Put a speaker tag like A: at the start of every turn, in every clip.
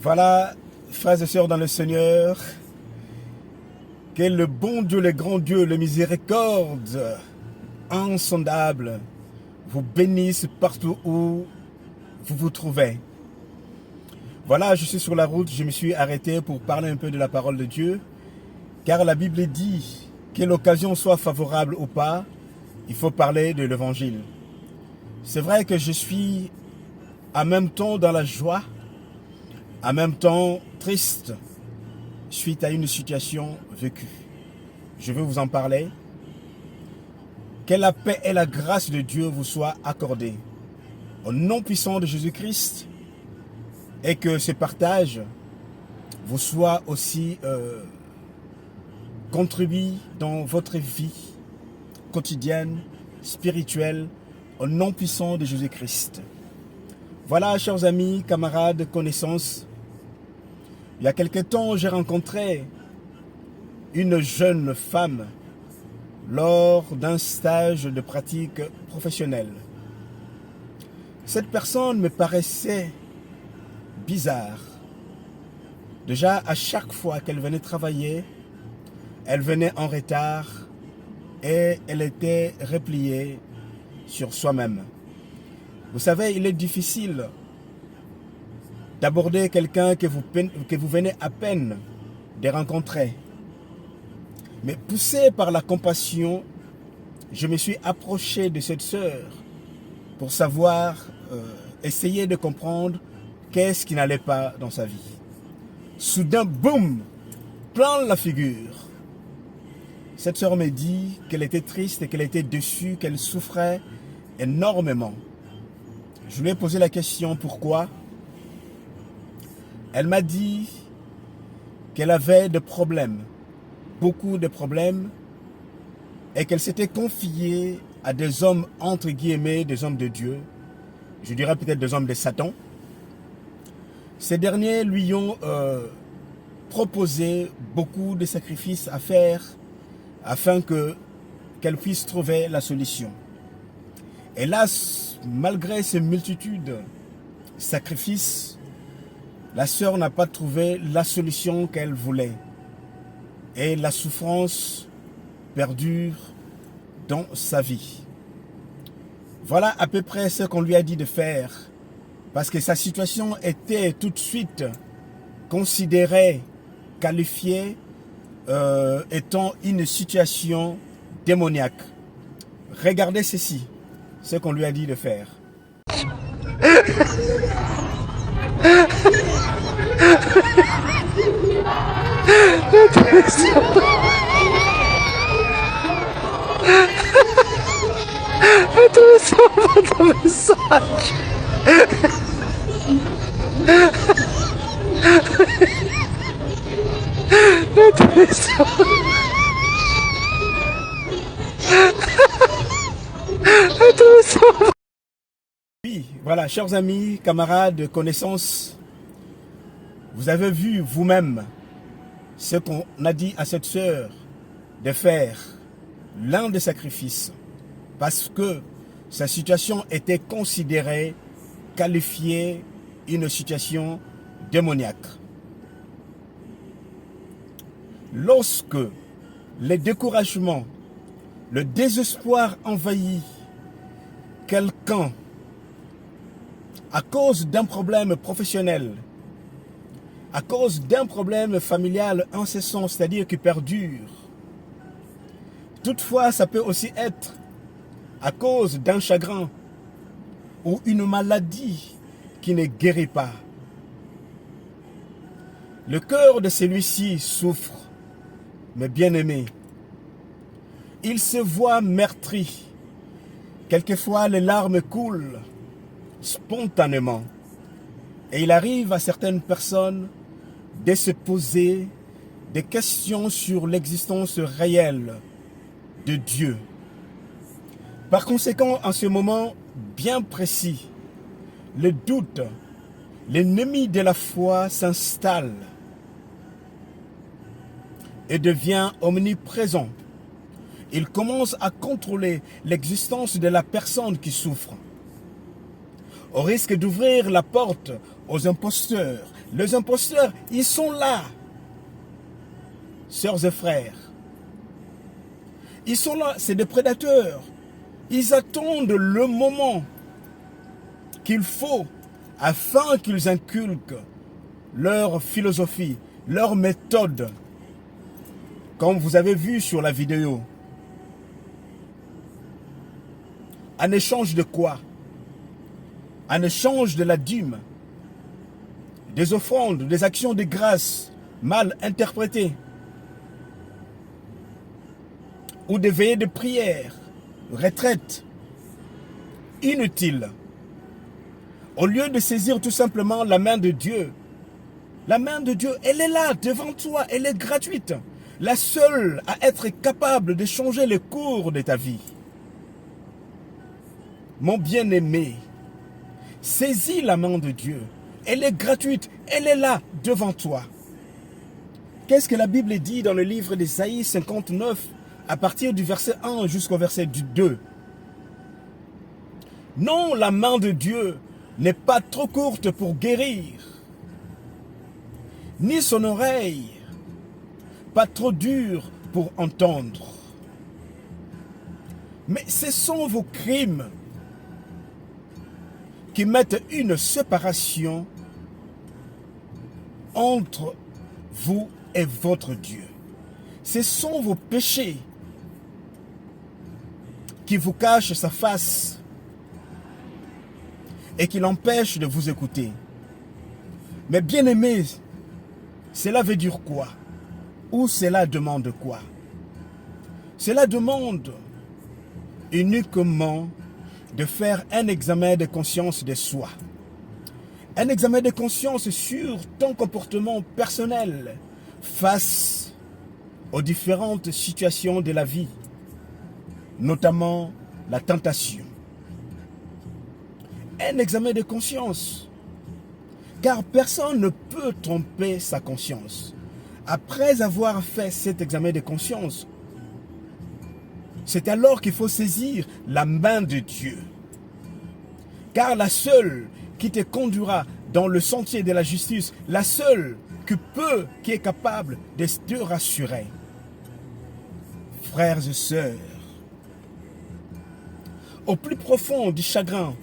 A: Voilà, frères et sœurs dans le Seigneur, que le bon Dieu, le grand Dieu, le miséricorde insondable vous bénisse partout où vous vous trouvez. Voilà, je suis sur la route, je me suis arrêté pour parler un peu de la parole de Dieu, car la Bible dit que l'occasion soit favorable ou pas, il faut parler de l'évangile. C'est vrai que je suis en même temps dans la joie, en même temps triste suite à une situation vécue. Je veux vous en parler. Que la paix et la grâce de Dieu vous soient accordées au nom puissant de Jésus-Christ et que ce partage vous soit aussi contribué dans votre vie quotidienne, spirituelle, au nom puissant de Jésus-Christ. Voilà, chers amis, camarades, connaissances, il y a quelque temps, j'ai rencontré une jeune femme lors d'un stage de pratique professionnelle. Cette personne me paraissait bizarre. Déjà, à chaque fois qu'elle venait travailler, elle venait en retard et elle était repliée sur soi-même. Vous savez, il est difficile d'aborder quelqu'un que vous venez à peine de rencontrer. Mais poussé par la compassion, je me suis approché de cette sœur pour savoir, essayer de comprendre qu'est-ce qui n'allait pas dans sa vie. Soudain, boum, plein la figure. Cette sœur me dit qu'elle était triste et qu'elle était déçue, qu'elle souffrait énormément. Je lui ai posé la question pourquoi. Elle m'a dit qu'elle avait des problèmes, beaucoup de problèmes, et qu'elle s'était confiée à des hommes, entre guillemets, des hommes de Dieu, je dirais peut-être des hommes de Satan. Ces derniers lui ont proposé beaucoup de sacrifices à faire afin qu'elle puisse trouver la solution. Hélas, malgré ces multitudes de sacrifices, la sœur n'a pas trouvé la solution qu'elle voulait. Et la souffrance perdure dans sa vie. Voilà à peu près ce qu'on lui a dit de faire. Parce que sa situation était tout de suite considérée, qualifiée étant une situation démoniaque. Regardez ceci, ce qu'on lui a dit de faire.
B: Attention à votre message. Attention. Attention.
A: Oui, voilà, chers amis, camarades, connaissances, vous avez vu vous-même ce qu'on a dit à cette sœur de faire l'un des sacrifices parce que sa situation était considérée, qualifiée une situation démoniaque. Lorsque le découragement, le désespoir envahit quelqu'un à cause d'un problème professionnel, à cause d'un problème familial incessant, c'est-à-dire qui perdure. Toutefois, ça peut aussi être à cause d'un chagrin ou une maladie qui ne guérit pas. Le cœur de celui-ci souffre, mais bien aimé. Il se voit meurtri. Quelquefois, les larmes coulent spontanément. Et il arrive à certaines personnes de se poser des questions sur l'existence réelle de Dieu. Par conséquent, en ce moment bien précis, le doute, l'ennemi de la foi s'installe et devient omniprésent. Il commence à contrôler l'existence de la personne qui souffre, au risque d'ouvrir la porte aux imposteurs. Les imposteurs, ils sont là, sœurs et frères. Ils sont là, c'est des prédateurs. Ils attendent le moment qu'il faut afin qu'ils inculquent leur philosophie, leur méthode, comme vous avez vu sur la vidéo. En échange de quoi? En échange de la dîme, des offrandes, des actions de grâce mal interprétées, ou des veillées de prière, retraites inutiles. Au lieu de saisir tout simplement la main de Dieu, la main de Dieu, elle est là devant toi, elle est gratuite. La seule à être capable de changer le cours de ta vie. Mon bien-aimé, saisis la main de Dieu. Elle est gratuite, elle est là devant toi. Qu'est-ce que la Bible dit dans le livre d'Ésaïe 59, à partir du verset 1 jusqu'au verset 2? Non, la main de Dieu n'est pas trop courte pour guérir, ni son oreille pas trop dure pour entendre. Mais ce sont vos crimes qui mettent une séparation entre vous et votre Dieu. Ce sont vos péchés qui vous cachent sa face et qui l'empêchent de vous écouter. Mais bien aimé, cela veut dire quoi? Ou cela demande quoi? Cela demande uniquement de faire un examen de conscience de soi. Un examen de conscience sur ton comportement personnel face aux différentes situations de la vie, notamment la tentation. Un examen de conscience, car personne ne peut tromper sa conscience. Après avoir fait cet examen de conscience, c'est alors qu'il faut saisir la main de Dieu. Car la seule qui te conduira dans le sentier de la justice, la seule qui est capable de te rassurer. Frères et sœurs, au plus profond du chagrin,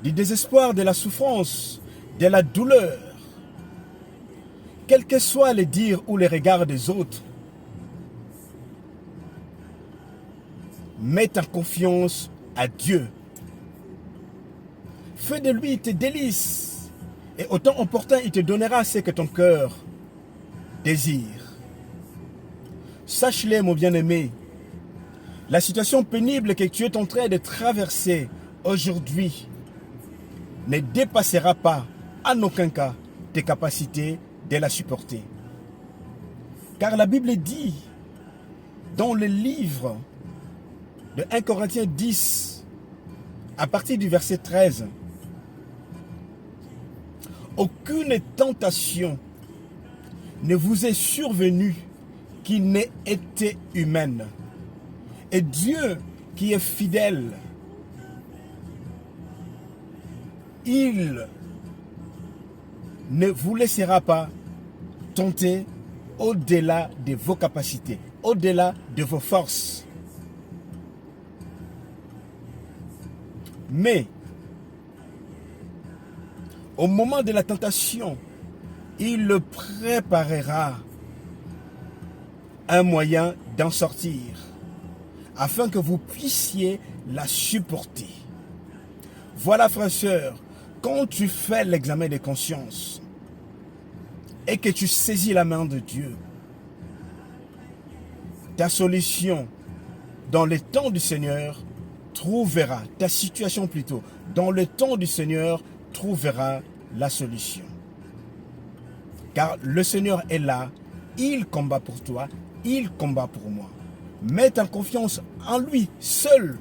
A: du désespoir, de la souffrance, de la douleur, quels que soient les dires ou les regards des autres, mets ta confiance à Dieu. Fais de lui tes délices, et au temps opportun, il te donnera ce que ton cœur désire. Sache-le, mon bien-aimé, la situation pénible que tu es en train de traverser aujourd'hui ne dépassera pas, en aucun cas, tes capacités de la supporter. Car la Bible dit, dans le livre de 1 Corinthiens 10, à partir du verset 13, aucune tentation ne vous est survenue qui n'ait été humaine. Et Dieu qui est fidèle, il ne vous laissera pas tenter au-delà de vos capacités, au-delà de vos forces. Mais, au moment de la tentation, il le préparera un moyen d'en sortir, afin que vous puissiez la supporter. Voilà, frères et sœurs, quand tu fais l'examen de conscience et que tu saisis la main de Dieu, ta solution dans le temps du Seigneur trouvera, ta situation plutôt, dans le temps du Seigneur trouvera la solution. Car le Seigneur est là, il combat pour toi, il combat pour moi. Mets ta confiance en lui seul.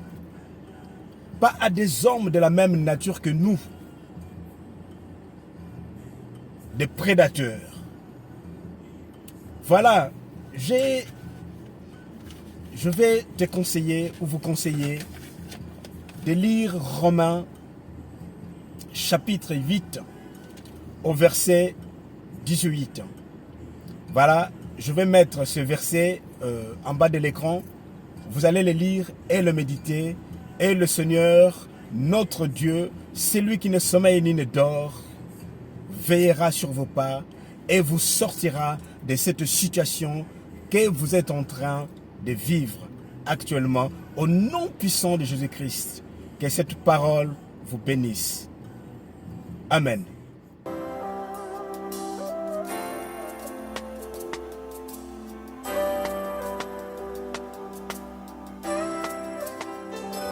A: pas à des hommes de la même nature que nous, des prédateurs. Voilà, je vais te conseiller ou vous conseiller de lire Romains chapitre 8 au verset 18. Voilà, je vais mettre ce verset en bas de l'écran. Vous allez le lire et le méditer. Et le Seigneur, notre Dieu, celui qui ne sommeille ni ne dort, veillera sur vos pas et vous sortira de cette situation que vous êtes en train de vivre actuellement. Au nom puissant de Jésus-Christ, que cette parole vous bénisse. Amen.